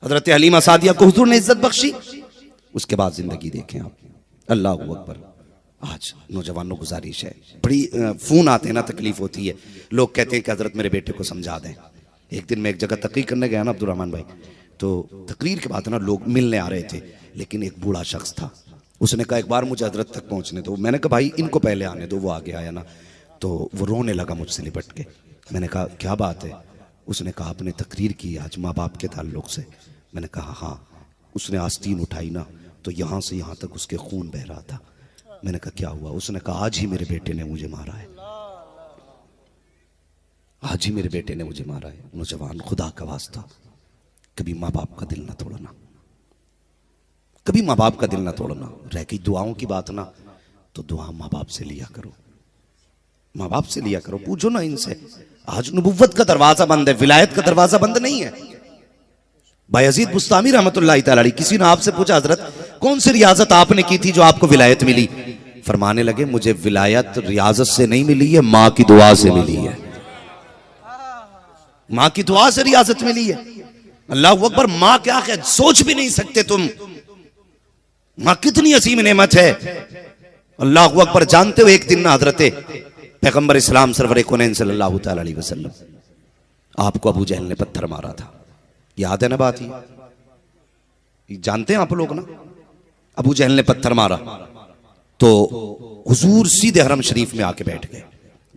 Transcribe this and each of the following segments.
हजरत हलीमा सादिया को हुजूर ने इज्जत बख्शी, उसके बाद जिंदगी देखें आप। अल्लाह अकबर। आज नौजवानों गुजारिश है, बड़ी फोन आते हैं ना, तकलीफ होती है। लोग कहते हैं कि हजरत मेरे बेटे को समझा दें। एक दिन मैं एक जगह तकरीर करने गया ना अब्दुर्रहमान भाई, तो तकरीर के बाद ना लोग मिलने आ रहे थे, लेकिन एक बूढ़ा शख्स था। उसने कहा एक बार मुझे हजरत तक पहुंचने दो। मैंने कहा भाई इनको पहले आने दो। वो आगे आया ना, तो वो रोने लगा मुझसे लिपट के। मैंने कहा क्या बात है? उसने कहा आपने तकरीर की आज माँ बाप के ताल्लुक से। मैंने कहा हाँ। उसने आस्तीन उठाई ना, तो यहाँ से यहाँ तक उसके खून बह रहा था। मैंने कहा क्या हुआ? उसने कहा आज ही मेरे बेटे ने मुझे मारा है, आज ही मेरे बेटे ने मुझे मारा है। नौजवान, खुदा का वास्ता कभी माँ बाप का दिल ना तोड़ना, कभी माँ बाप का दिल ना तोड़ना। रह गई दुआओं की बात ना, तो दुआ माँ बाप से लिया करो, माँ बाप से लिया करो, पूछो ना इनसे। आज नबुव्वत का दरवाजा बंद है, विलायत का दरवाजा बंद नहीं है। बायजीद बुस्तामी रहमतुल्लाह तआला अलैह, किसी ने आपसे पूछा हजरत कौन सी रियाजत आपने की थी जो आपको विलायत मिली? फरमाने लगे मुझे विलायत रियाजत से नहीं मिली है, माँ की दुआ से मिली है। माँ की दुआ से रियाजत मिली है। अल्लाह अकबर। माँ क्या है सोच भी नहीं सकते तुम, माँ कितनी असीम नेमत है। अल्लाह अकबर। जानते हो एक दिन ना हजरत पैगंबर इस्लाम सरवर कौनैन सल्लल्लाहु तआला अलैहि वसल्लम, आपको अबू जहल ने पत्थर मारा था, याद है ना बात? ये जानते हैं आप लोग ना? अबू जहल ने पत्थर मारा तो हुजूर सीधे हरम शरीफ में आके बैठ गए।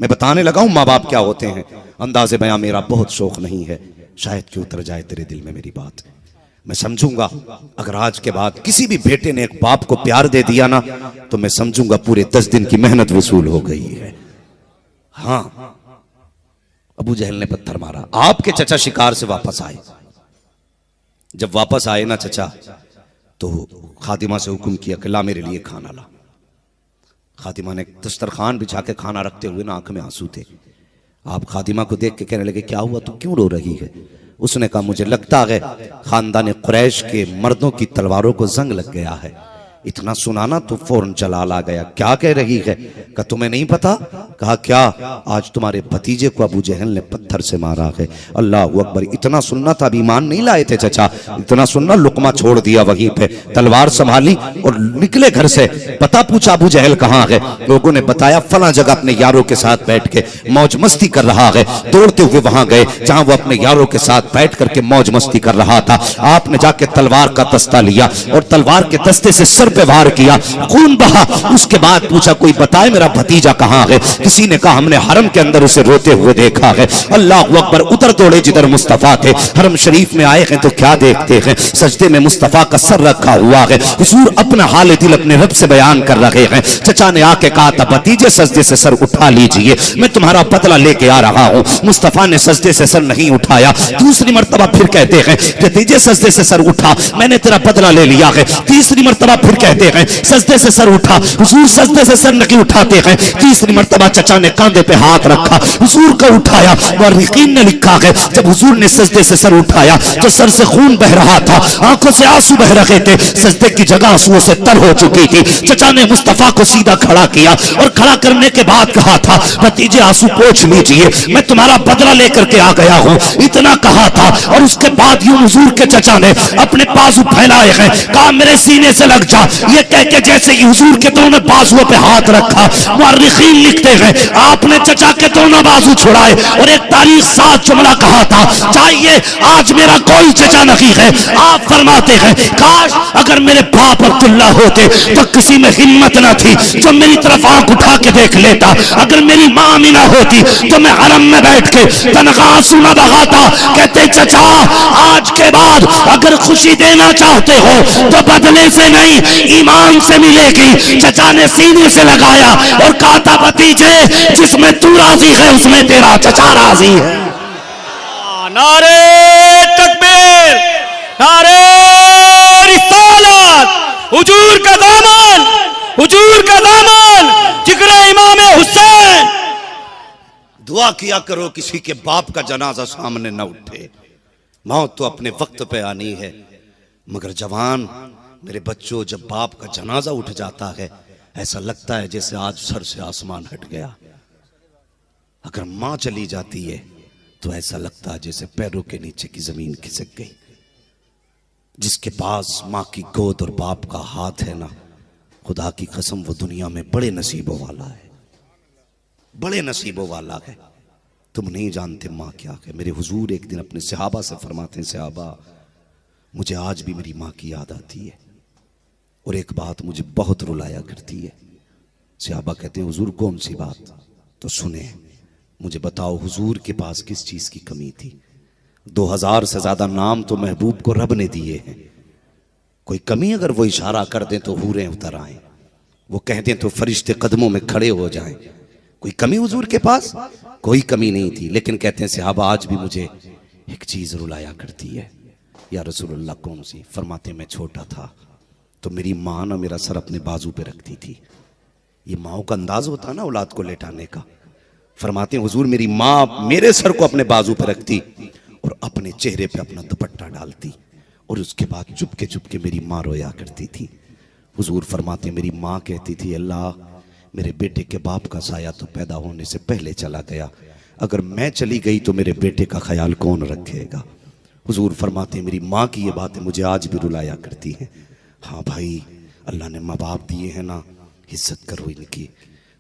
मैं बताने लगा हूं माँ बाप क्या होते हैं। अंदाज़े बयां मेरा बहुत शौक नहीं है, शायद कि उतर जाए तेरे दिल में मेरी बात। मैं समझूंगा अगर आज के बाद किसी भी बेटे ने एक बाप को प्यार दे दिया ना, तो मैं समझूंगा पूरे 10 दिन की मेहनत वसूल हो गई है। हाँ, अबू जहल ने पत्थर मारा। आपके चचा शिकार से वापस आए। जब वापस आए ना चचा, तो खातिमा से हुक्म किया कि ला मेरे लिए खाना ला। खातिमा ने दस्तरखान बिछा के खाना रखते हुए ना आंख में आंसू थे। आप खातिमा को देख के कहने लगे क्या हुआ, तू क्यों रो रही है? उसने कहा मुझे लगता है खानदान कुरैश के मर्दों की तलवारों को जंग लग गया है। इतना सुनाना तो फौरन जलाल आ गया। क्या कह रही है? कहा तुम्हें नहीं पता? कहा क्या? आज तुम्हारे भतीजे को अबू जहल ने पत्थर से मारा है। अल्लाह अकबर। इतना सुनना था, अभी ईमान नहीं लाए थे चचा। इतना सुनना, लुकमा छोड़ दिया वहीं पे, तलवार संभाली और निकले घर से। पता पूछा अबू जहल कहाँ है? लोगों ने बताया फला जगह अपने यारों के साथ बैठ के मौज मस्ती कर रहा है। दौड़ते हुए वहां गए जहां वो अपने यारों के साथ बैठ करके मौज मस्ती कर रहा था। आपने जाके तलवार का दस्ता लिया और तलवार के दस्ते से सर पे वार किया, खून बहा। उसके बाद पूछा कोई बताए मेरा भतीजा कहाँ है? किसी ने कहा हमने हरम के अंदर उसे रोते हुए देखा है। अल्लाह अकबर। उधर दौड़े जिधर मुस्तफा थे। हरम शरीफ में आए हैं तो क्या देखते हैं? सजदे में मुस्तफा का सर रखा हुआ है। हुजूर अपना हाल दिल अपने रब से बयान कर रहे हैं। चचा ने आके कहा था भतीजे सजदे से सर उठा लीजिए, मैं तुम्हारा बदला लेके आ रहा हूँ। मुस्तफा ने सजदे से सर नहीं उठाया। दूसरी मर्तबा फिर कहते हैं भतीजे सजदे से सर उठा, मैंने तेरा बदला ले लिया है। तीसरी मर्तबा फिर कहते हैं सजदे से सर उठा, हुजूर सजदे से सर नहीं उठाते हैं। तीसरी मर्तबा चचा ने कांधे पे हाथ रखा, हुजूर को उठाया। मुअर्रिखीन ने लिखा है जब हुजूर ने सजदे से सर उठाया तो सर से खून बह रहा था, आंखों से आंसू बह रहे थे, सजदे की जगह आंसुओं से तर हो चुकी थी। चचा ने मुस्तफा को सीधा खड़ा किया और खड़ा करने के बाद कहा था भतीजे आंसू पोंछ लीजिए, मैं तुम्हारा बदला लेकर के आ गया हूं। इतना कहा था और उसके बाद यूं हुजूर के चचा ने अपने बाजू फैलाए हैं, कहा मेरे सीने से लग जा। ये कह के जैसे ही हुजूर के दोनों बाजुओं पे हाथ रखा, मुअर्रिखीन लिखते हैं आपने चचा के दोनों बाजू छुड़ाए और एक तारीख साथ जुमला कहा था चाहिए आज मेरा कोई चचा नहीं है। आप फरमाते हैं काश अगर मेरे बाप अब्दुल्ला होते तो किसी में हिम्मत ना थी जो मेरी तरफ आंख उठा के देख लेता। अगर मेरी माँ अमीना होती तो मैं हरम में बैठ के तनख्वाह सुना बगाता, कहते चचा आज के बाद अगर खुशी देना चाहते हो तो बदले से नहीं ईमान से मिलेगी। चचा ने सीने से लगाया और कहा था भतीजे जिसमें तू राजी है उसमें तेरा चचा राजी है। नारे तकबीर, नारे रिसालत, हुजूर का दामन, हुजूर का दामन, जिक्र इमाम हुसैन। दुआ किया करो किसी के बाप का जनाजा सामने न उठे। मौत तो अपने वक्त पे आनी है, मगर जवान मेरे बच्चों जब बाप का जनाजा उठ जाता है ऐसा लगता है जैसे आज सर से आसमान हट गया। अगर मां चली जाती है तो ऐसा लगता है जैसे पैरों के नीचे की जमीन खिसक गई। जिसके पास माँ की गोद और बाप का हाथ है ना, खुदा की कसम वो दुनिया में बड़े नसीबों वाला है, बड़े नसीबों वाला है। तुम नहीं जानते माँ क्या है। मेरे हुजूर एक दिन अपने सहाबा से फरमाते हैं, सहाबा मुझे आज भी मेरी माँ की याद आती है और एक बात मुझे बहुत रुलाया करती है। सहाबा कहते हैं, हुजूर कौन सी बात? तो सुने, मुझे बताओ हुजूर के पास किस चीज की कमी थी? 2000 से ज्यादा नाम तो महबूब को रब ने दिए हैं। कोई कमी अगर वो इशारा कर दें तो हूरें उतर आए, वो कह दें तो फरिश्ते कदमों में खड़े हो जाएं। कोई कमी हुजूर के पास? कोई कमी नहीं थी। लेकिन कहते हैं सहाबा आज भी मुझे एक चीज रुलाया करती है। या रसूलुल्लाह कौन सी? फरमाते मैं छोटा था तो मेरी माँ ना मेरा सर अपने बाजू पे रखती थी। ये माओ का अंदाज होता ना औलाद को लेटाने का। फरमाते हैं हुजूर मेरी माँ मेरे सर को अपने बाजू पे रखती और अपने चेहरे पे अपना दुपट्टा डालती और उसके बाद चुपके चुपके मेरी माँ रोया करती थी। हुजूर फरमाते मेरी माँ कहती थी, अल्लाह मेरे बेटे के बाप का साया तो पैदा होने से पहले चला गया, अगर मैं चली गई तो मेरे बेटे का ख्याल कौन रखेगा? हुजूर फरमाते मेरी माँ की ये बातें मुझे आज भी रुलाया करती हैं। हाँ भाई, अल्लाह ने माँ बाप दिए हैं ना, इज्जत करो, इनकी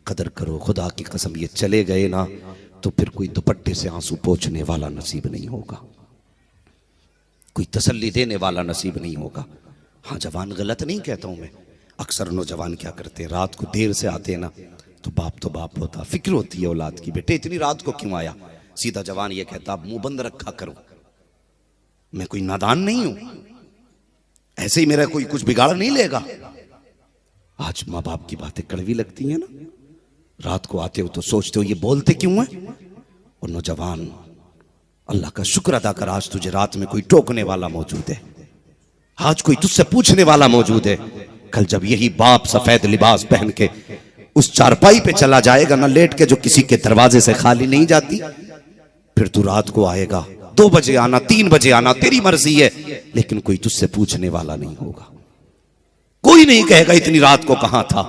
कदर करो। खुदा की कसम ये चले गए ना तो फिर कोई दुपट्टे से आंसू पोंछने वाला नसीब नहीं होगा, कोई तसल्ली देने वाला नसीब नहीं होगा। हाँ जवान गलत नहीं कहता हूं मैं, अक्सर नौजवान क्या करते हैं, रात को देर से आते हैं ना तो बाप होता, फिक्र होती है औलाद की, बेटे इतनी रात को क्यों आया? सीधा जवान ये कहता मुंह बंद रखा करो, मैं कोई नादान नहीं हूं, ऐसे ही मेरा कोई कुछ बिगाड़ नहीं लेगा। आज माँ बाप की बातें कड़वी लगती हैं ना, रात को आते हो तो सोचते हो ये बोलते क्यों हैं? और नौजवान अल्लाह का शुक्र अदा कर, आज तुझे रात में कोई टोकने वाला मौजूद है, आज कोई तुझसे पूछने वाला मौजूद है। कल जब यही बाप सफेद लिबास पहन के उस चारपाई पे चला जाएगा ना लेट के, जो किसी के दरवाजे से खाली नहीं जाती, फिर तू रात को आएगा, 2 बजे आना, 3 बजे आना, तेरी मर्जी है, लेकिन कोई तुझसे पूछने वाला नहीं होगा, कोई नहीं कहेगा इतनी रात को कहां था।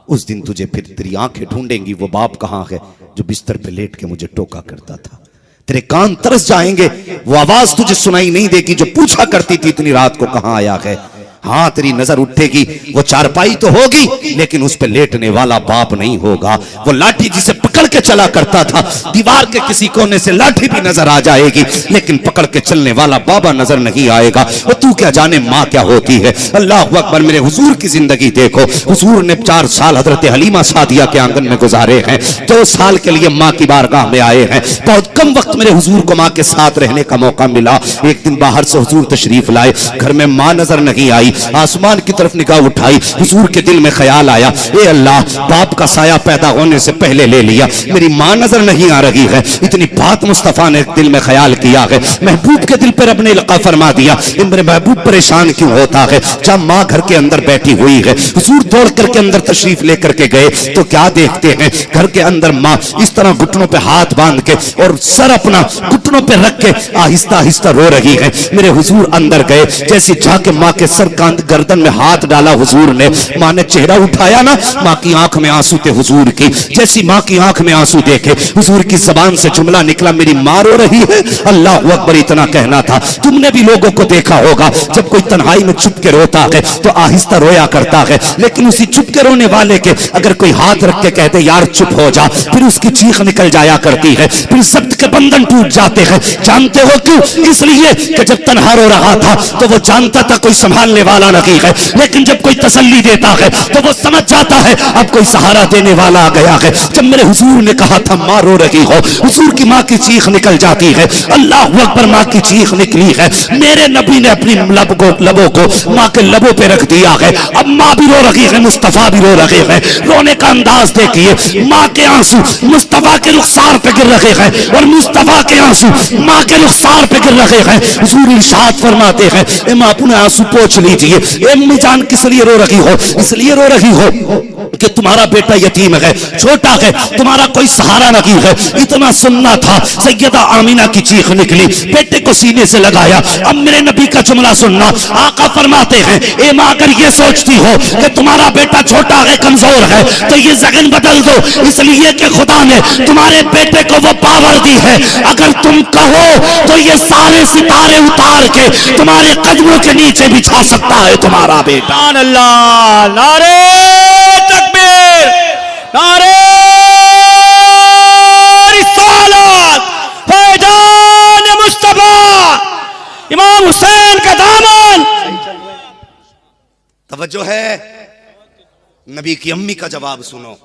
उस दिन तुझे फिर तेरी आंखें ढूंढेंगी वो बाप कहां है जो बिस्तर पे लेट के मुझे टोका करता था। तेरे कान तरस जाएंगे, वो आवाज तुझे सुनाई नहीं देगी जो पूछा करती थी इतनी रात को कहां आया है। हाँ तेरी नजर उठेगी, वो चारपाई तो होगी लेकिन उस पे लेटने वाला बाप नहीं होगा। वो लाठी जिसे पकड़ के चला करता था, दीवार के किसी कोने से लाठी भी नजर आ जाएगी लेकिन पकड़ के चलने वाला बाबा नजर नहीं आएगा। वो तू क्या जाने माँ क्या होती है। अल्लाह अकबर। मेरे हुजूर की जिंदगी देखो, हुजूर ने 4 साल हजरत हलीमा सादिया के आंगन में गुजारे हैं, 2 साल के लिए माँ की बारगाह में आए हैं। बहुत कम वक्त मेरे हुजूर को माँ के साथ रहने का मौका मिला। एक दिन बाहर से हुजूर तशरीफ लाए, घर में माँ नजर नहीं आई, आसमान की तरफ निगाह उठाई, हुजूर के दिल में ख्याल आया, ए अल्लाह बाप का साया पैदा होने से पहले ले लिया, मेरी माँ नजर नहीं आ रही है। इतनी बात मुस्तफा ने दिल में ख्याल किया है, महबूब के दिल पर अपने लका फरमा दिया, मेरे महबूब परेशान क्यों होता है। जब माँ घर के अंदर बैठी हुई है, हुजूर दौड़ करके अंदर तशरीफ लेकर के गए तो क्या देखते हैं, घर के अंदर माँ इस तरह घुटनों पे हाथ बांध के और सर अपना घुटनों पे रख के आहिस्ता आहिस्ता रो रही है। मेरे हुजूर अंदर गए, जैसे जाके माँ के सर गर्दन में हाथ डाला हुजूर ने, माँ ने चेहरा उठाया ना, माँ की आंख में आंसू थे हुजूर की। जैसी माँ की आंख में आंसू देखे, हुजूर की जबान से जुमला निकला, मेरी माँ रो रही है। अल्लाह अकबर। इतना कहना था। तुमने भी लोगों को देखा होगा, जब कोई तन्हाई में चुप के रोता है तो आहिस्ता रोया करता है, लेकिन उसी चुप के रोने वाले के अगर कोई हाथ रख के कहते यार चुप हो जा, फिर उसकी चीख निकल जाया करती है, फिर सब्र के बंधन टूट जाते हैं। जानते हो क्यों? इसलिए कि जब तन्हा रो रहा था तो वो जानता था कोई संभालने वाला नहीं है, लेकिन जब कोई तसल्ली देता है तो वो समझ जाता है अब कोई सहारा देने वाला आ गया है। जब मेरे हुजूर ने कहा था माँ रो रही हो, हुजूर की माँ की चीख निकल जाती है। अल्लाह अकबर। माँ की चीख निकली है, मेरे नबी ने अपनी लबों को माँ के लबों पे रख दिया है। अब माँ भी रो रही है, मुस्तफा भी रो रहे हैं। रोने का अंदाज देखिए, माँ के आंसू मुस्तफा के रुखसार पे गिर रहे हैं और मुस्तफा के आंसू माँ के रुखसार पे गिर रहे हैं। हुजूर इरशाद फरमाते हैं, ए माँ अपने आंसू पोंछ लीजिए। अम्मी जान किस लिए रो रही हो? इसलिए रो रही हो कि तुम्हारा बेटा यतीम है, छोटा है, तुम्हारा कोई सहारा नहीं है। इतना सुनना था, सैयदा आमीना की चीख निकली, बेटे को सीने से लगाया। अब मेरे नबी का जुमला सुनना, आका फरमाते हैं ए माँ अगर ये सोचती हो कि तुम्हारा बेटा छोटा है, कमजोर है, तो ये जगन बदल दो, इसलिए कि खुदा ने तुम्हारे बेटे को वो पावर दी है। अगर तुम कहो तो ये सारे सितारे उतार के तुम्हारे कदमों के नीचे बिछा सकता है तुम्हारा बेटा। अल्लाह, नारे तकबीर, नारे रिसालत, फैजान मुस्तफा, इमाम हुसैन का दामन। तवज्जो है, नबी की अम्मी का जवाब सुनो।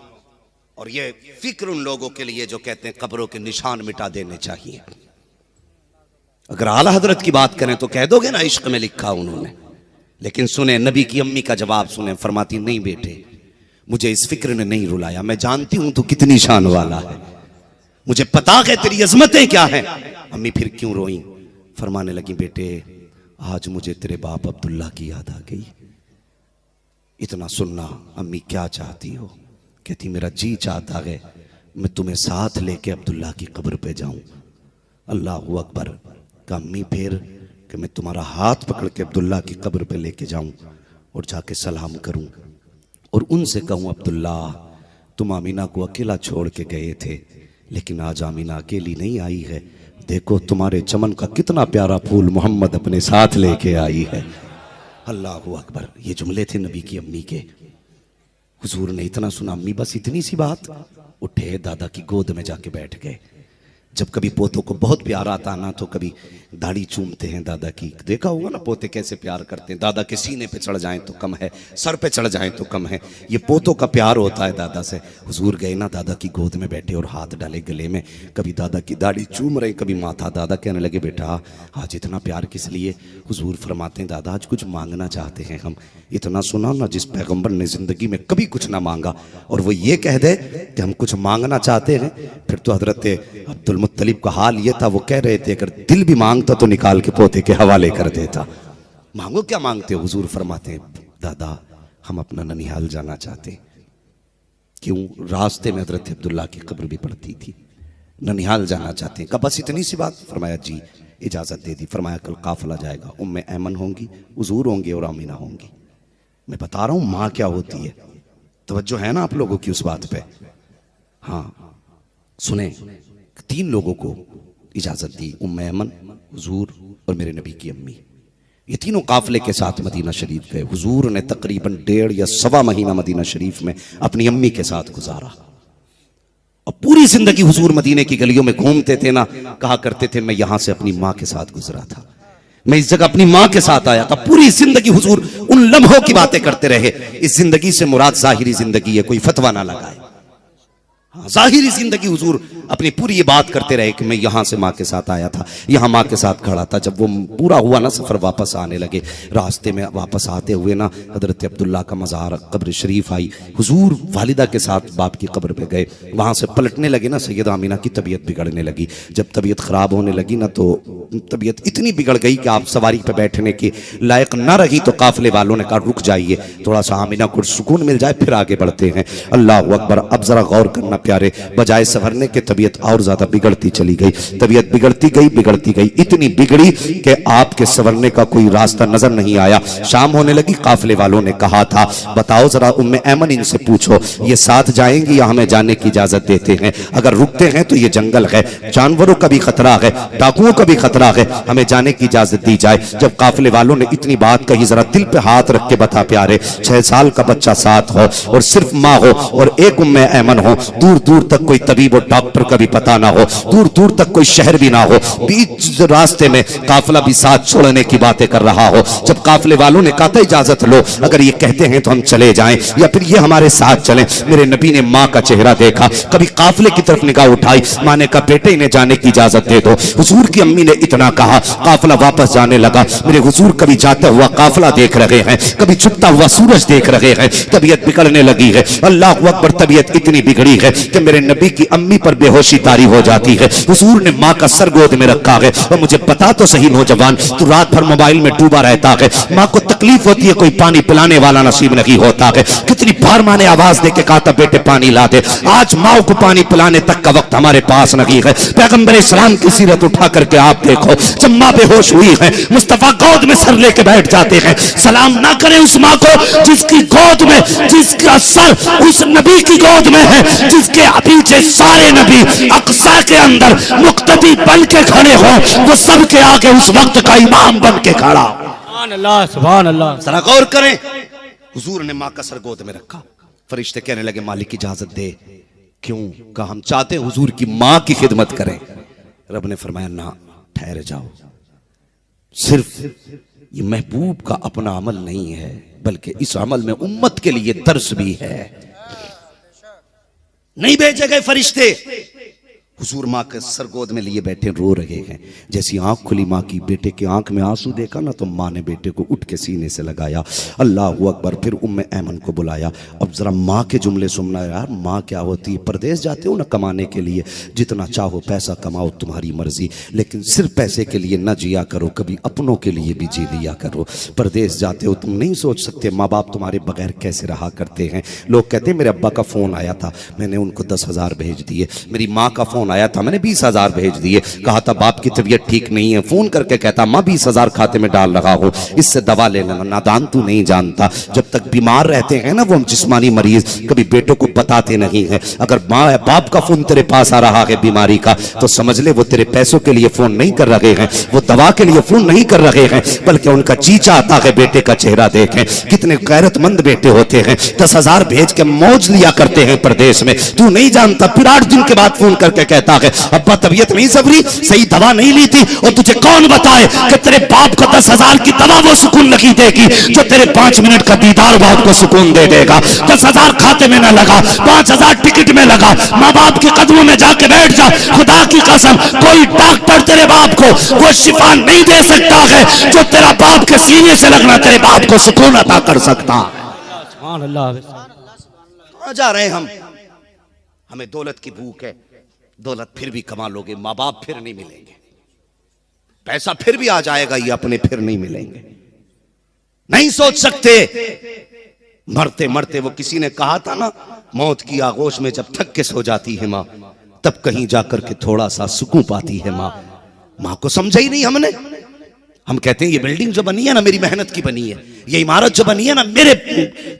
और ये फिक्र उन लोगों के लिए जो कहते हैं कब्रों के निशान मिटा देने चाहिए। अगर आला हजरत की बात करें तो कह दोगे ना इश्क में लिखा उन्होंने, लेकिन सुने नबी की अम्मी का जवाब सुने। फरमाती नहीं बेटे, मुझे इस फिक्र ने नहीं रुलाया, मैं जानती हूं तू कितनी शान वाला है, मुझे पता है तेरी अजमतें क्या हैं। अम्मी फिर क्यों रोई? फरमाने लगी बेटे आज मुझे तेरे बाप अब्दुल्ला की याद आ गई। इतना सुनना, अम्मी क्या चाहती हो? कहती मेरा जी चाहता है मैं तुम्हें साथ लेके अब्दुल्ला की कब्र पे जाऊं। अल्लाह अकबर का अम्मी फिर कि मैं तुम्हारा हाथ पकड़ के अब्दुल्ला की कब्र पे लेके जाऊं और जाके सलाम करूं और उनसे कहूं अब्दुल्ला तुम आमीना को अकेला छोड़ के गए थे, लेकिन आज आमीना अकेली नहीं आई है, देखो तुम्हारे चमन का कितना प्यारा फूल मोहम्मद अपने साथ लेके आई है। अल्लाह अकबर। ये जुमले थे नबी की अम्मी के। हुजूर ने इतना सुना, अम्मी बस इतनी सी बात, उठे दादा की गोद में जाके बैठ गए। जब कभी पोतों को बहुत प्यार आता ना तो कभी दाढ़ी चूमते हैं दादा की, देखा होगा ना पोते कैसे प्यार करते हैं। दादा के सीने पे चढ़ जाएं तो कम है, सर पे चढ़ जाएं तो कम है, ये पोतों का प्यार होता है दादा से। हुजूर गए ना दादा की गोद में बैठे और हाथ डाले गले में, कभी दादा की दाढ़ी चूम रहे कभी माथा। दादा कहने लगे बेटा आज इतना प्यार किस लिए? हुजूर फरमाते हैं दादा आज कुछ मांगना चाहते हैं हम। इतना सुना ना जिस पैगंबर ने जिंदगी में कभी कुछ ना मांगा और वो ये कह दे कि हम कुछ मांगना चाहते हैं, फिर तो हजरत अब्दुल मुत्तलिब का हाल ये था, वो कह रहे थे अगर दिल भी मांगता तो निकाल के पोते के हवाले कर देता। मांगो क्या मांगते हो? हुजूर फरमाते हैं दादा हम अपना ननिहाल जाना चाहते हैं। क्यों? रास्ते में हजरत अब्दुल्ला की कब्र भी पड़ती थी, ननिहाल जाना चाहते हैं। कहा बस इतनी सी बात? फरमाया जी इजाजत दे दी। फरमाया कल काफिला जाएगा, उम्मे ऐमन होंगी, हुजूर होंगे और आमीना होंगी। मैं बता रहा हूं मां क्या होती है, तवज्जो है ना आप लोगों की उस बात पे? हाँ सुने, 3 लोगों को इजाजत दी, उम्मे ऐमन, हुजूर और मेरे नबी की अम्मी। ये तीनों काफिले के साथ मदीना शरीफ गए। हुजूर ने तकरीबन 1.5 या 1.25 महीना मदीना शरीफ में अपनी अम्मी के साथ गुजारा। और पूरी जिंदगी हुजूर मदीने की गलियों में घूमते थे ना, कहा करते थे मैं यहां से अपनी मां के साथ गुजरा था, मैं इस जगह अपनी मां के साथ आया था। पूरी जिंदगी हुजूर उन लम्हों की बातें करते रहे। इस जिंदगी से मुराद जाहिरी जिंदगी है, कोई फतवा ना लगाए। जाहिरी जिंदगी हुजूर अपनी पूरी ये बात करते रहे कि मैं यहां से मां के साथ आया था, यहां मां के साथ खड़ा था। जब वो पूरा हुआ ना सफर, वापस आने लगे, रास्ते में वापस आते हुए ना हजरत अब्दुल्ला का मज़ार कब्र शरीफ आई। हुजूर वालिदा के साथ बाप की कब्र पे गए, वहां से पलटने लगे ना सैयदा आमीना की तबीयत बिगड़ने लगी। जब तबीयत खराब होने लगी ना तो तबीयत इतनी बिगड़ गई कि आप सवारी पे बैठने के लायक ना रही। तो काफिले वालों ने कहा रुक जाइए, थोड़ा सा आमीना को सुकून मिल जाए फिर आगे बढ़ते हैं। अल्लाह अकबर। अब जरा गौर करना प्यारे, बजाय संवरने के तबीयत और ज्यादा बिगड़ती चली गई। तबीयत बिगड़ती गई, इतनी बिगड़ी कि आपके संवरने का कोई रास्ता नजर नहीं आया। शाम होने लगी, काफिले वालों ने कहा था बताओ जरा उम्मे ऐमन इनसे पूछो ये साथ जाएंगी या हमें जाने की इजाजत देते हैं? अगर रुकते हैं तो ये जंगल है, जानवरों का भी खतरा है, डाकुओं का भी खतरा है, हमें जाने की इजाजत दी जाए। जब काफिले वालों ने इतनी बात कही, जरा दिल पे हाथ रख के बता प्यारे, 6 साल का बच्चा साथ हो और सिर्फ माँ हो और एक उम्मे ऐमन हो, दूर दूर तक कोई तबीब और डॉक्टर का भी पता ना हो, दूर दूर तक कोई शहर भी ना हो, बीच रास्ते में काफिला भी साथ छोड़ने की बातें कर रहा हो। जब काफिले वालों ने कहा था इजाजत लो, अगर ये कहते हैं तो हम चले जाएं या फिर ये हमारे साथ चलें। मेरे नबी ने माँ का चेहरा देखा, कभी काफिले की तरफ निगाह उठाई, माँ ने कहा बेटे इन्हें जाने की इजाजत दे दो। हुजूर की अम्मी ने इतना कहा, काफिला वापस जाने लगा। मेरे हुजूर कभी जाता हुआ काफिला देख रहे हैं, कभी छुपता हुआ सूरज देख रहे हैं, तबीयत बिगड़ने लगी है। अल्लाह अकबर। तबीयत इतनी बिगड़ी है कि मेरे नबी की अम्मी पर बेहोशी तारी हो जाती है। हुजूर ने माँ का सर गोद में रखा है और मुझे पता तो सही नौजवान, तू रात भर मोबाइल में डूबा रहता है, माँ को तकलीफ होती है, कोई पानी पिलाने वाला नसीब नहीं होता है। कितनी बार माँ ने आवाज दे के कहा था बेटे पानी ला दे, आज माँ को पानी पिलाने तक का वक्त हमारे पास नहीं है। पैगंबर इस्लाम की सीरत उठा करके आप देखो, जब माँ बेहोश हुई है मुस्तफा गोद में सर लेके बैठ जाते हैं। सलाम ना करें उस माँ को जिसकी गोद में, जिसका सर उस नबी की गोद में है, जिसके पीछे सारे नबी अक्सा के अंदर मुक्तदी बन के खड़े हो, वो सब के आगे उस वक्त का इमाम बन के खड़ा। सुभान अल्लाह, सुभान अल्लाह। जरा गौर करें, हुजूर ने माँ का सर गोद में रखा। फरिश्ते कहने लगे मालिक इजाजत दे। क्यों? कहा हम चाहते हैं हुजूर की माँ की खिदमत करें। रब ने फरमाया ना, ठहर जाओ, सिर्फ ये महबूब का अपना अमल नहीं है, बल्कि इस अमल में उम्मत के लिए दर्स भी है। नहीं भेजे गए फरिश्ते, हुजूर माँ के सर गोद में लिए बैठे रो रहे हैं। जैसी आंख खुली माँ की, बेटे की आंख में आंसू देखा ना, तो माँ ने बेटे को उठ के सीने से लगाया, अल्लाह अकबर। फिर उम्मे ऐमन को बुलाया। अब जरा माँ के जुमले सुनना यार, माँ क्या होती है। परदेश जाते हो ना कमाने के लिए, जितना चाहो पैसा कमाओ, तुम्हारी मर्जी, लेकिन सिर्फ पैसे के लिए न जिया करो, कभी अपनों के लिए भी जी लिया करो। परदेश जाते हो, तुम नहीं सोच सकते माँ बाप तुम्हारे बगैर कैसे रहा करते हैं। लोग कहते हैं मेरे अब्बा का फोन आया था, मैंने उनको 10,000 भेज दिए। मेरी माँ का फोन आया था, मैंने 20,000 भेज दिए। कहा था बाप की तबीयत ठीक नहीं है, फोन करके कहता माँ 20,000 खाते में डाल रहा हूं, इससे दवा ले लेना। नादान तू नहीं जानता, जब तक बीमार रहते हैं ना वो जिस्मानी मरीज, कभी बेटों को बताते नहीं है। अगर माँ बाप का फोन तेरे पास आ रहा है बीमारी का, तो समझ ले वो तेरे पैसों के लिए फोन नहीं कर रहे हैं, वो दवा के लिए फोन नहीं कर रहे हैं, बल्कि उनका जी चाहता है बेटे का चेहरा देखें। कितने गैरतमंद बेटे होते हैं, 10,000 भेज के मौज लिया करते हैं परदेश में। तू नहीं जानता, फिर 8 दिन के बाद फोन करके कहता है अब्बा तबीयत नहीं सबरी, सही दवा नहीं ली थी। और तुझे कौन बताए कि तेरे बाप को 10,000 की दवा वो सुकून नहीं देगी जो तेरे 5 मिनट का दीदार बाप को सुकून दे देगा। 10,000 खाते में ना लगा, 5,000 टिकट में लगा, माँ बाप के कदमों में जाके बैठ जा। खुदा की कसम, कोई डॉक्टर तेरे बाप को वो शिफा नहीं दे सकता है जो तेरा बाप के सीने से लगना तेरे बाप को सुकून अता कर सकता। सुभान अल्लाह। कहां जा रहे हैं हम? हमें दौलत की भूख है। दौलत फिर भी कमा लोगे, माँ बाप फिर नहीं मिलेंगे, पैसा फिर भी आ जाएगा, ये अपने फिर नहीं मिलेंगे। नहीं सोच सकते, मरते मरते वो किसी ने कहा था ना, मौत की आगोश में जब थक के सो जाती है माँ, तब कहीं जाकर के थोड़ा सा सुकून पाती है माँ। माँ को समझा ही नहीं हमने। हम कहते हैं ये बिल्डिंग जो बनी है ना मेरी मेहनत की बनी है, ये इमारत जो बनी है ना मेरे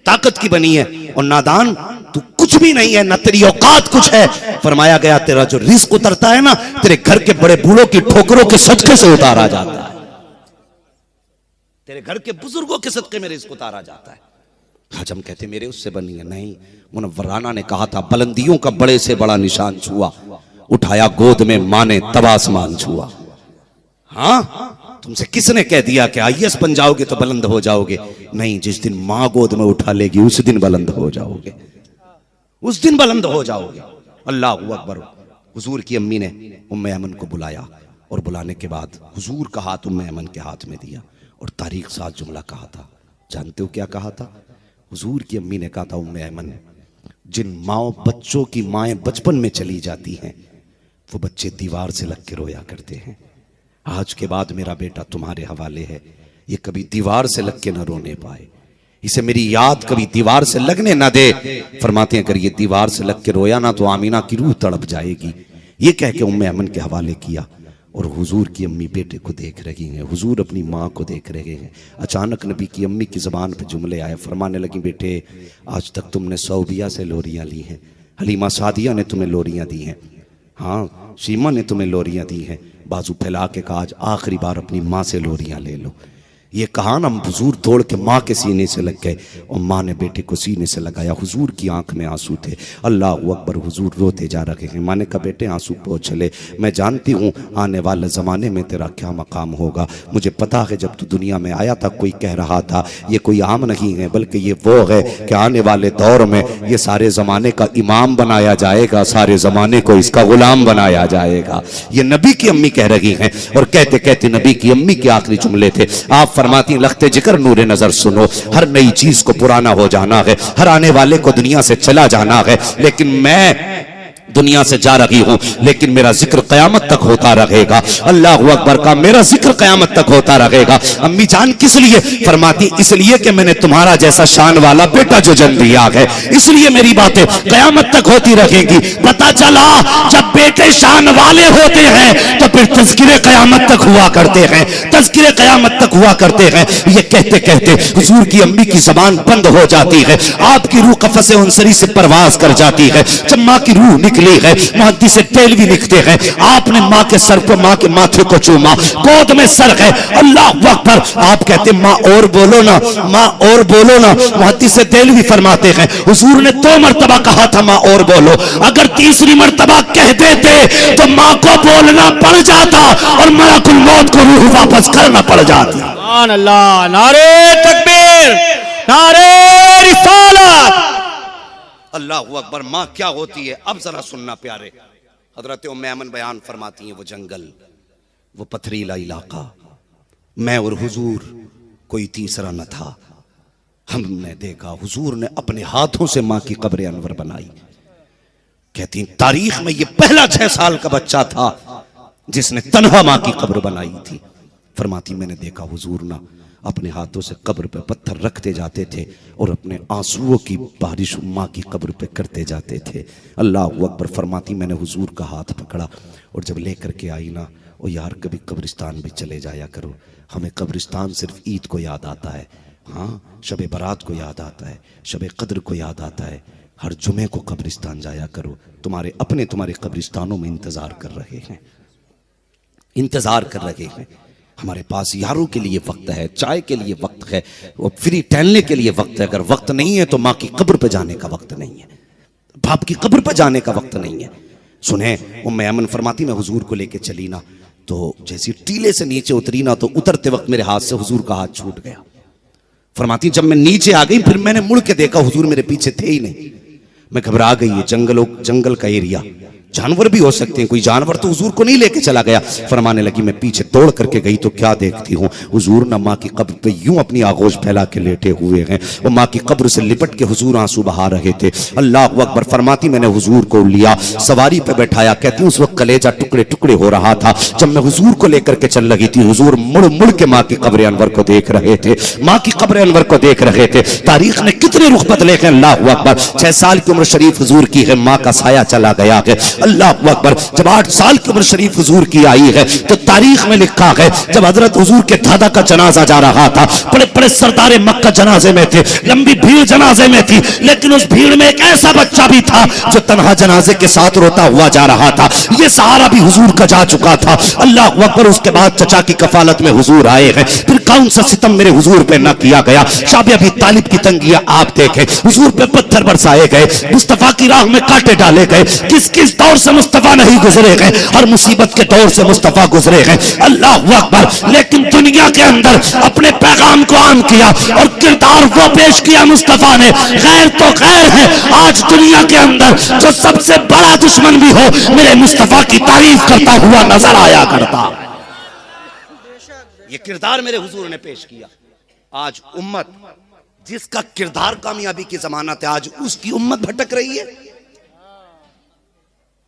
ताकत की बनी है। और नादान तू कुछ भी नहीं है, ना तेरी औकात कुछ है। फरमाया गया तेरा जो रिस्क उतरता है ना, तेरे घर के बड़े बूढ़ों की ठोकरों के सदके से उतारा जाता है। तेरे घर के बुजुर्गों के सदके में रिस्क उतारा जाता है। आज हम कहते मेरे उससे बनी है, नहीं। मुनव्वराना ने कहा था बुलंदियों का बड़े से बड़ा निशान छुआ, उठाया गोद में माँ ने तब आसमान छुआ। हाँ, तुमसे किसने कह दिया कि IAS बन जाओगे तो बुलंद हो जाओगे? नहीं, जिस दिन माँ गोद में उठा लेगी उस दिन बुलंद हो जाओगे, उस दिन बुलंद हो जाओगे। अल्लाह अकबर। हुजूर की अम्मी ने उम्मे ऐमन को बुलाया और बुलाने के बाद हुजूर का हाथ उम्मे ऐमन के हाथ में दिया और तारीख साथ जुमला कहा था। जानते हो क्या कहा था? हुजूर की अम्मी ने कहा था उम्मे ऐमन, जिन माओ बच्चों की माएं बचपन में चली जाती हैं वो बच्चे दीवार से लग के रोया करते हैं। आज के बाद मेरा बेटा तुम्हारे हवाले है, ये कभी दीवार से लग के न रोने पाए, इसे मेरी याद कभी दीवार से लगने ना दे। फरमाते हैं अगर ये दीवार से लग के रोया ना तो आमीना की रूह तड़प जाएगी। ये कह के उम्मे ऐमन के हवाले किया। और हुजूर की अम्मी बेटे को देख रही हैं, हुजूर अपनी माँ को देख रहे हैं। अचानक नबी की अम्मी की ज़बान पे जुमले आए, फरमाने लगी बेटे आज तक तुमने सौबिया से लोरियाँ ली हैं, हलीमा सादिया ने तुम्हें लोरियाँ दी हैं, हाँ शीमा ने तुम्हें लोरियाँ दी हैं। बाजू फैला के कहा आज आखिरी बार अपनी माँ से लोरियाँ ले लो। ये कहा ना, हुजूर दौड़ के माँ के सीने से लग गए और माँ ने बेटे को सीने से लगाया। हुजूर की आंख में आंसू थे। अल्लाह अकबर। हुजूर रोते जा रहे हैं। माँ ने कहा बेटे आंसू पोंछ ले, मैं जानती हूँ आने वाले ज़माने में तेरा क्या मकाम होगा। मुझे पता है जब तू दुनिया में आया था कोई कह रहा था ये कोई आम नहीं है बल्कि ये वो है कि आने वाले दौर में ये सारे ज़माने का इमाम बनाया जाएगा, सारे ज़माने को इसका गुलाम बनाया जाएगा। ये नबी की अम्मी कह रही हैं। और कहते कहते नबी की अम्मी के आखिरी जुमले थे। आप फरमाती लख्ते जिक्र नूरे नजर सुनो, हर नई चीज को पुराना हो जाना है, हर आने वाले को दुनिया से चला जाना है, लेकिन मैं दुनिया से जा रही हूं, लेकिन मेरा जिक्र कयामत तक होता रहेगा। अल्लाह अकबर का मेरा जिक्र कयामत तक होता रहेगा। अम्मी जान किस लिए? फरमाती इसलिए कि मैंने तुम्हारा जैसा शान वाला बेटा जो जन्म दिया है, इसलिए मेरी बातें कयामत तक होती रहेंगी। पता चला जब बेटे शान वाले होते हैं तो फिर तज़किरे कयामत तक हुआ करते हैं, तज़किरे कयामत तक हुआ करते हैं। ये कहते कहते हुजूर की अम्मी की जबान बंद हो जाती है, आपकी रूह कफ़स उनसरी से परवाज कर जाती है। जब माँ की रूह निकली है, मुहद्दिस देलवी लिखते हैं, आपने माँ के सर पर, माँ के माथे को चूमा, गोद में सर है, अल्लाह अकबर। आप कहते माँ और बोलो ना, माँ और बोलो ना। मुहद्दिस देलवी फरमाते हैं हुजूर ने 2 मरतबा कहा था माँ और बोलो, अगर तीसरी मरतबा कह देते तो माँ को बोलना पड़ जाता और मलकुल मौत को रूह वापस करना पड़ जाती। सुभान अल्लाह, नारे तकबीर, नारे रिसालत। अल्लाह अकबर। माँ क्या होती है अब जरा सुनना प्यारे। हजरत उम्मे ऐमन बयान फरमाती हैं, वो जंगल, वो पथरीला इलाका, मैं और हुजूर, कोई तीसरा न था। हमने देखा हुजूर ने अपने हाथों से माँ की कब्र अनवर बनाई। कहती तारीख में ये पहला 6 साल का बच्चा था जिसने तन्हा माँ की कब्र बनाई थी। फरमाती मैंने देखा हुजूर ना अपने हाथों से कब्र पे पत्थर रखते जाते थे और अपने आंसुओं की बारिश माँ की कब्र पे करते जाते थे। अल्लाह अकबर। फरमाती मैंने हुजूर का हाथ पकड़ा और जब लेकर के आई ना, ओ यार कभी कब्रिस्तान भी चले जाया करो, हमें कब्रिस्तान सिर्फ ईद को याद आता है, हाँ शब बारात को याद आता है, शब कद्र को याद आता है, हर जुमे को कब्रिस्तान जाया करो, तुम्हारे अपने तुम्हारे कब्रिस्तानों में इंतजार कर रहे हैं, इंतजार कर रहे हैं। हमारे पास यारों के लिए वक्त है, चाय के लिए वक्त है, वो फ्री टहलने के लिए वक्त है। अगर वक्त नहीं है तो माँ की कब्र पे जाने का वक्त नहीं है, बाप की कब्र पे जाने का वक्त नहीं है। सुने उम्मे ऐमन फरमाती मैं हुजूर को लेके चली ना, तो जैसी टीले से नीचे उतरी ना, तो उतरते वक्त मेरे हाथ से हुजूर का हाथ छूट गया। फरमाती जब मैं नीचे आ गई फिर मैंने मुड़ के देखा हुजूर मेरे पीछे थे ही नहीं। मैं घबरा गई। ये जंगल का एरिया, जानवर भी हो सकते हैं, कोई जानवर तो हुजूर को नहीं लेके चला गया। फरमाने लगी मैं पीछे दौड़ करके गई तो क्या देखती हूँ, हुजूर ना माँ की कब्र पे यूं अपनी आगोश फैला के लेटे हुए हैं। वो माँ की कब्र से लिपट के हुजूर आंसू बहा रहे थे। अल्लाह अकबर। फरमाती मैंने हुजूर को लिया, सवारी पे बैठाया। कहती उस वक्त कलेजा टुकड़े टुकड़े हो रहा था। जब मैं हुजूर को लेकर के चल लगी थी, हुजूर मुड़ मुड़ के माँ की कब्र अनवर को देख रहे थे, माँ की कब्र अनवर को देख रहे थे। तारीख ने कितने रुख बदले हैं। अल्लाह अकबर। 6 साल की उम्र शरीफ हुजूर की है, माँ का साया चला गया है। अल्लाह अकबर। जब 8 साल की उम्र शरीफ हुजूर की आई है तो तारीख में लिखा है जब हजरत हुजूर के दादा का जनाजा जा रहा था, बड़े बड़े सरदारे मक्का जनाजे में थे, लंबी भीड़ जनाजे में थी, लेकिन उस भीड़ में एक ऐसा बच्चा भी था जो तन्हा जनाजे के साथ रोता हुआ जा रहा था। ये सहारा भी हुजूर का जा चुका था। अल्लाह अकबर। उसके बाद चचा की कफालत में हुजूर आए हैं। फिर कौन सा सितम मेरे हुजूर पे न किया गया। शाबी अबी तालिब की तंगियां आप देखें, हुजूर पे पत्थर बरसाए गए, मुस्तफा की राह में कांटे डाले गए। किस किस दौर से मुस्तफा नहीं गुजरे गए, हर मुसीबत के दौर से मुस्तफा गुजरे गए। अल्लाह अकबर। लेकिन दुनिया के अंदर अपने पैगाम को आम किया और किरदार वो पेश किया मुस्तफा ने। गैर तो गैर है, आज दुनिया के अंदर जो सबसे बड़ा दुश्मन भी हो मेरे मुस्तफा की तारीफ करता हुआ नजर आया करता। ये किरदार मेरे हुजूर ने पेश किया। आज उम्मत जिसका किरदार कामयाबी की जमानत है, आज उसकी उम्मत भटक रही है।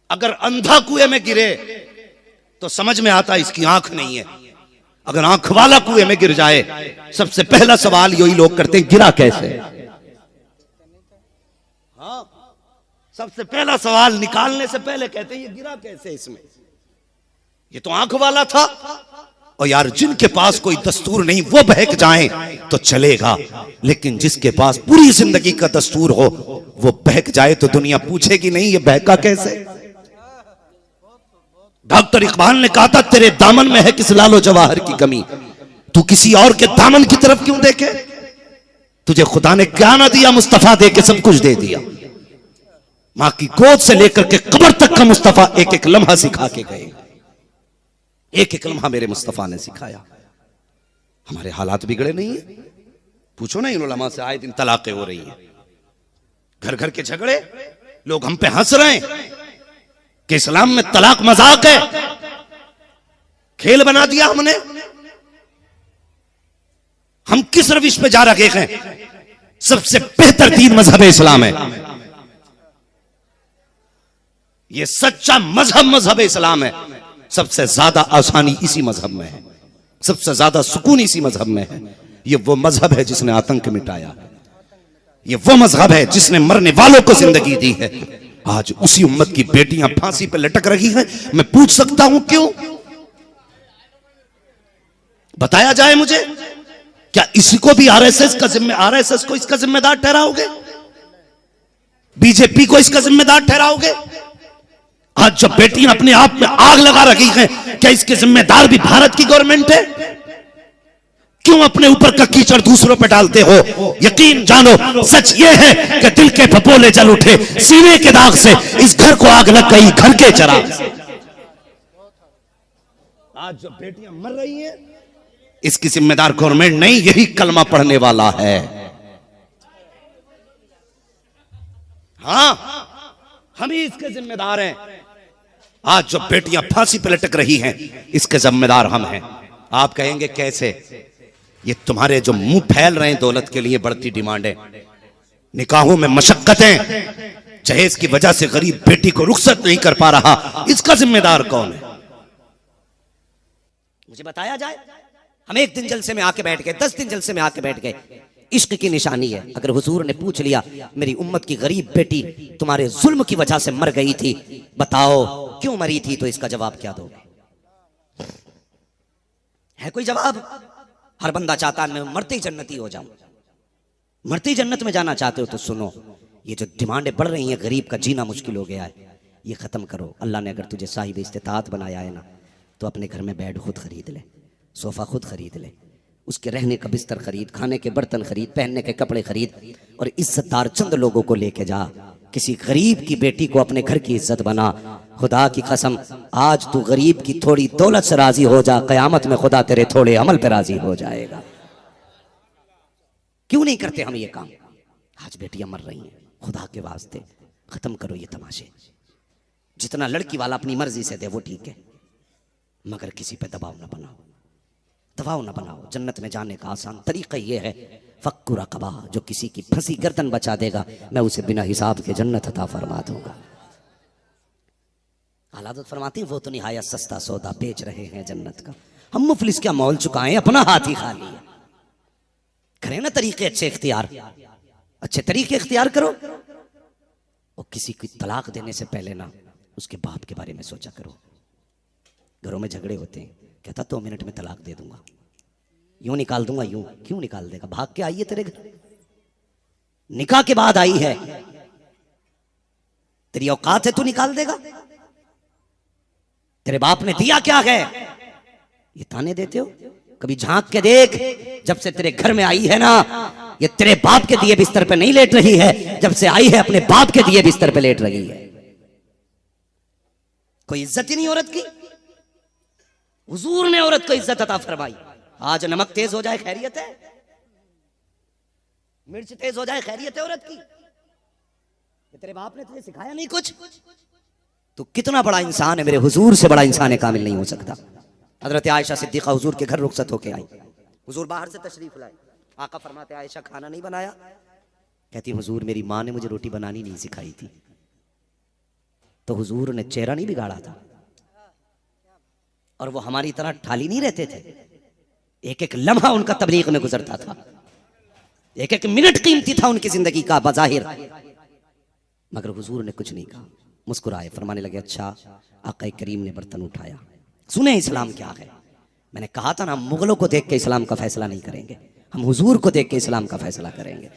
अगर अंधा कुएं में गिरे तो समझ में आता इसकी आंख नहीं है, अगर आंख वाला कुएं में गिर जाए सबसे पहला सवाल यही लोग करते हैं गिरा कैसे। हाँ, सबसे पहला सवाल निकालने से पहले कहते हैं ये गिरा कैसे, इसमें ये तो आंख वाला था। और यार जिनके पास कोई दस्तूर नहीं वो बहक जाए तो चलेगा, लेकिन जिसके पास पूरी जिंदगी का दस्तूर हो वो बहक जाए तो दुनिया पूछेगी नहीं ये बहका कैसे। डॉक्टर इकबाल ने कहा था तेरे दामन में है किस लालो जवाहर की कमी, तू किसी और के दामन की तरफ क्यों देखे। तुझे खुदा ने क्या ना दिया, मुस्तफा दे के सब कुछ दे दिया। मां की गोद से लेकर के कब्र तक का मुस्तफा एक एक लम्हा सिखा के गए, एक एक लम्हा मेरे मुस्तफा ने सिखाया। हमारे हालात बिगड़े नहीं है, पूछो ना इन उलमा से, आए दिन तलाकें हो रही हैं, घर घर के झगड़े, लोग हम पे हंस रहे हैं कि इस्लाम में तलाक मजाक है, खेल बना दिया हमने। हम किस रविश पे जा रहे हैं। सबसे बेहतर दीन मजहब इस्लाम है। ये सच्चा मजहब इस्लाम है। सबसे ज्यादा आसानी इसी मजहब में है, सबसे ज्यादा सुकून इसी मजहब में है। ये वो मजहब है जिसने आतंक मिटाया, ये वो मजहब है जिसने मरने वालों को जिंदगी दी है। आज उसी उम्मत की बेटियां फांसी पर लटक रही हैं। मैं पूछ सकता हूं क्यों? बताया जाए मुझे, क्या इसी को भी आरएसएस को इसका जिम्मेदार ठहराओगे? बीजेपी को इसका जिम्मेदार ठहराओगे? आज जब बेटियां अपने आप में आग लगा रही हैं, क्या इसके जिम्मेदार भी भारत की गवर्नमेंट है? क्यों अपने ऊपर का कीचड़ दूसरों पर डालते हो? यकीन जानो, सच ये है कि दिल के फपोले जल उठे, सीने के दाग से इस घर को आग लग गई, घर के चिराग से। आज जो बेटियां मर रही हैं, इसकी जिम्मेदार गवर्नमेंट नहीं, यही कलमा पढ़ने वाला है। हां, हम ही इसके जिम्मेदार हैं। आज जो बेटियां फांसी पर लटक रही हैं, इसके जिम्मेदार हम हैं। आप कहेंगे कैसे? ये तुम्हारे जो मुंह फैल रहे हैं दौलत के लिए, बढ़ती डिमांडें, निकाहों में मशक्कतें, जहेज की वजह से गरीब बेटी को रुखसत नहीं कर पा रहा, इसका जिम्मेदार कौन है? मुझे बताया जाए। हम एक दिन जलसे में आके बैठ गए, 10 दिन जलसे में आके बैठ गए। इश्क की निशानी है। अगर हुजूर ने पूछ लिया मेरी उम्मत की गरीब बेटी तुम्हारे जुल्म की वजह से मर गई थी, बताओ क्यों मरी थी, तो इसका जवाब क्या दोगे? है कोई जवाब? हर बंदा चाहता है मैं मरते ही जन्नती हो जाऊं। मरते ही जन्नत में जाना चाहते हो तो सुनो, ये जो डिमांडें बढ़ रही हैं, गरीब का जीना मुश्किल हो गया है, ये खत्म करो। अल्लाह ने अगर तुझे साहिब इस्तिताअत बनाया है ना, तो अपने घर में बेड खुद खरीद ले, सोफा खुद खरीद ले, उसके रहने का बिस्तर खरीद, खाने के बर्तन खरीद, पहनने के कपड़े खरीद, और इज्जतदार चंद लोगों को लेके जा। किसी गरीब की बेटी को अपने घर की इज्जत बना। खुदा की कसम, आज तू गरीब की थोड़ी दौलत से राजी हो जा, कयामत में खुदा तेरे थोड़े अमल पे राजी हो जाएगा। क्यों नहीं करते हम ये काम? आज बेटियां मर रही हैं, खुदा के वास्ते खत्म करो ये तमाशे। जितना लड़की वाला अपनी मर्जी से दे वो ठीक है, मगर किसी पे दबाव ना बनाओ, दबाव ना बनाओ। जन्नत में जाने का आसान तरीका ये है, फक्कु रक़बा, जो किसी की फंसी गर्दन बचा देगा, मैं उसे बिना हिसाब के जन्नत अता फरमा दूंगा। हालात फरमाती वो तो निहायत सस्ता सौदा बेच रहे हैं जन्नत का। हम मुफलिस क्या मोल चुकाएं, अपना हाथ ही खाली है। करें ना तरीके अच्छे इख्तियार, अच्छे तरीके इख्तियार करो। और किसी की तलाक देने से पहले ना उसके बाप के बारे में सोचा करो। घरों में झगड़े होते हैं, कहता 2 मिनट में तलाक दे दूंगा, यूं निकाल दूंगा, यूं क्यों निकाल देगा? भाग के आई है तेरे घर, निकाह के बाद आई है, तेरी औकात है, तू निकाल देगा? तेरे बाप ने दिया क्या है? ये ताने देते हो? कभी झांक के देख, जब से तेरे घर में आई है ना, ये तेरे बाप के दिए बिस्तर पे नहीं लेट रही है, जब से आई है अपने बाप के दिए बिस्तर पे लेट रही है। कोई इज्जत ही नहीं औरत की। हुजूर ने औरत को इज्जत अता फरमाई। आज नमक तेज हो जाए खैरियत है, मिर्च तेज हो जाए खैरियत है औरत की। तेरे बाप ने तुझे सिखाया नहीं कुछ? तो कितना बड़ा इंसान है, मेरे हुजूर से बड़ा इंसान कामिल नहीं हो सकता। हजरत आयशा सिद्दीक़ा हुजूर के घर रुखसत होके आई। हुजूर बाहर से तशरीफ लाए, आका फरमाते आयशा खाना नहीं बनाया? कहती हुजूर मेरी माँ ने मुझे रोटी बनानी नहीं सिखाई थी। तो हुजूर ने चेहरा नहीं बिगाड़ा था, और वो हमारी तरह ठाली नहीं रहते थे। एक एक लम्हा उनका तबलीग में गुजरता था, एक एक मिनट कीमती था उनकी जिंदगी का बज़ाहिर, मगर हुजूर ने कुछ नहीं कहा। मुस्कुराए, फरमाने लगे अच्छा आका करीम ने बर्तन उठाया, सुने इस्लाम क्या है। मैंने कहा था ना, मुगलों को देख के इस्लाम का फैसला नहीं करेंगे, हम हुजूर को देख के इस्लाम का फैसला करेंगे।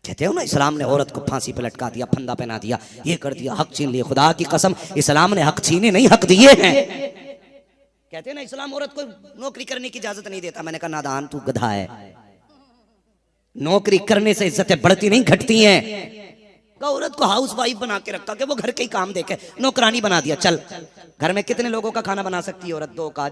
कहते हो ना इस्लाम ने औरत को फांसी पे लटका दिया, फंदा पहना दिया, ये कर दिया, हक छीन लिए। खुदा की कसम इस्लाम ने हक छीने नहीं, हक दिए हैं। कहते हैं ना इस्लाम औरत को नौकरी करने की इजाजत नहीं देता। मैंने कहा नादान तू गधा है, नौकरी करने से इज्जतें बढ़ती नहीं घटती हैं। औरत को हाउस वाइफ बना के रखा कि वो घर के ही काम देखे, नौकरानी बना दिया। चल घर में कितने लोगों का खाना बना सकती है औरत? 2 का, 4